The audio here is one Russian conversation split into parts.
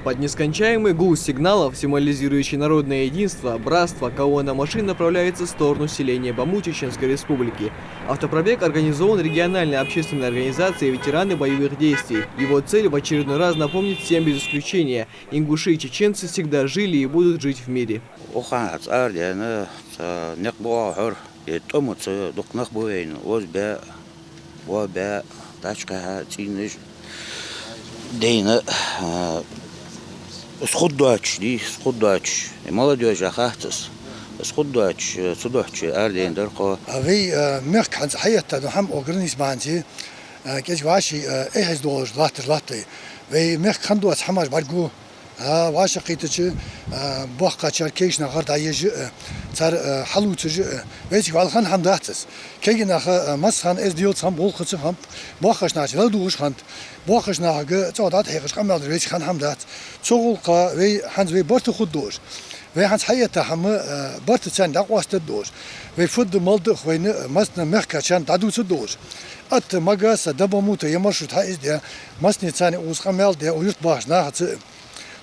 Под нескончаемый гул сигналов, символизирующий народное единство, братство, колонна машин направляется в сторону селения Баму Чеченской Республики. Автопробег организован региональной общественной организацией «Ветераны боевых действий». Его цель в очередной раз напомнить всем без исключения: ингуши и чеченцы всегда жили и будут жить в мире. Сходдач, сходдач, молодежь, ахатс, сходдач, судачи, арден дорко. أبي مركز حياة تدهم أوغرنيس بانجي كيش واشي إيش دوج لاتي وي مركز دوج حماش برجو واش قيتش بوخا شركيش نهار دايج صار حلوتج ويش والخان هم داتس كي نخ مسخان إز ديوت هم بولخش هم بوخش ناش لا دوش خان بوخش ناج جودات هيخش قمل ويش خان هم دات شغل وي هنز وي برت خود دوش وی هنس حیات هم برت چند دقواست دوش وی فود مالد خوین ماست مرکز چند دادوس دوش ات مگاس دباموت یمرشت ها از ده ماست نیچانی اوز قمل ده اویرت باش نه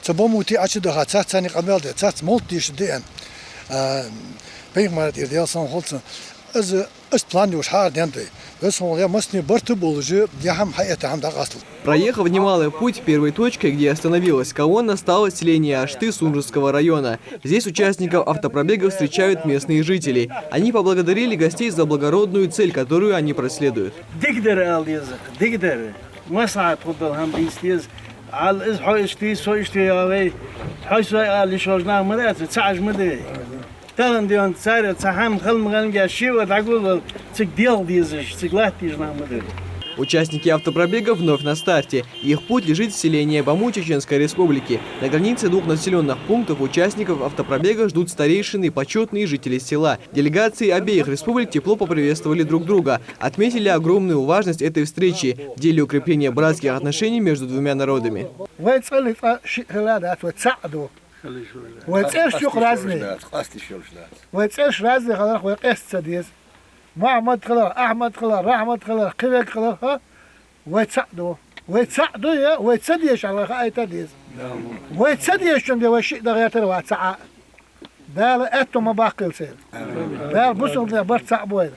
تباموتی اچ ده ها چانی قمل ده چات مالتیش ده پیغمبر ایدیال سان خالص از планиуш хар денты весол я масни барты болжи я хам хайата хам дагасл. Проехав немалый путь, первой точкой, где остановилась колонна, стало селение Ашты Сунжского района. Здесь участников автопробега встречают местные жители. Они поблагодарили гостей за благородную цель, которую они преследуют. Участники автопробега вновь на старте. Их путь лежит в селение Баму Чеченской Республики. На границе двух населенных пунктов участников автопробега ждут старейшины и почетные жители села. Делегации обеих республик тепло поприветствовали друг друга. Отметили огромную важность этой встречи в деле укрепления братских отношений между двумя народами. ويتسيرش رازني ويتسيرش رازني خلاص ويقيس تديس محمد خلاص أحمد خلاص رحمة خلاص قبك خلاص ويتسعدوا يا ويتسديش على خاي تديس ويتسديش عند وشيء دغيات الواتسع دال أتو ما باقي سير دال بوصل ده برتسع بوي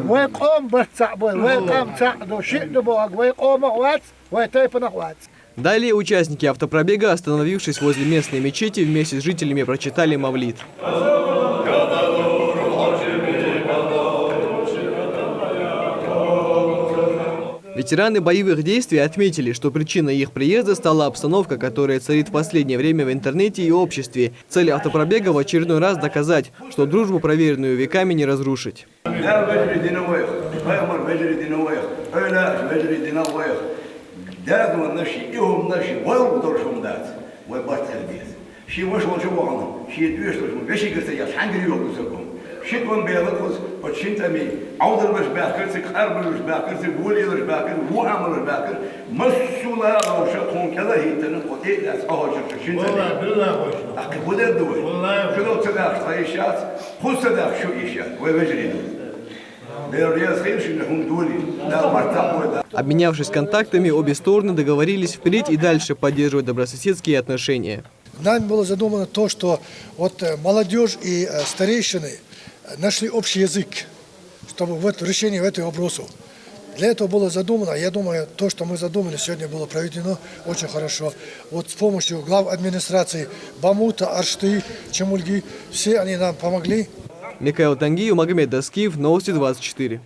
ويقوم برتسع بوي ويقوم تسعدوا شيء دبوق ويقوم وات ويتيفن وات. Далее участники автопробега, остановившись возле местной мечети, вместе с жителями прочитали мавлид. Ветераны боевых действий отметили, что причиной их приезда стала обстановка, которая царит в последнее время в интернете и обществе. Цель автопробега в очередной раз доказать, что дружбу, проверенную веками, не разрушить. دادو نشي يوم نشي ويوم درشهم دات ويبارت خلديت شي واش وجوانا شي دويش درشهم بشي قلت يا شحال يوم قلتكم شي كون بيلقص وشين تمي عود المشباك كرتك قرب المشباك كرتك ولي المشباك هو عمل المشباك مسولا لو شقون كذا هي تنقطي لا صاحو شين والله بالله واش اقي ولا دوي والله شنو تداخل طيشات خذ تداخل شو ايشات ويجري Обменявшись контактами, обе стороны договорились впредь и дальше поддерживать добрососедские отношения. Нами было задумано то, что вот молодежь и старейшины нашли общий язык, чтобы вот решение этого вопроса. Для этого было задумано, я думаю, то, что мы задумали, сегодня было проведено очень хорошо. Вот с помощью глав администрации Бамута, Ашты, Чемульги, все они нам помогли. Михаил Тангиев, Магомед Даскиев, Новости 24.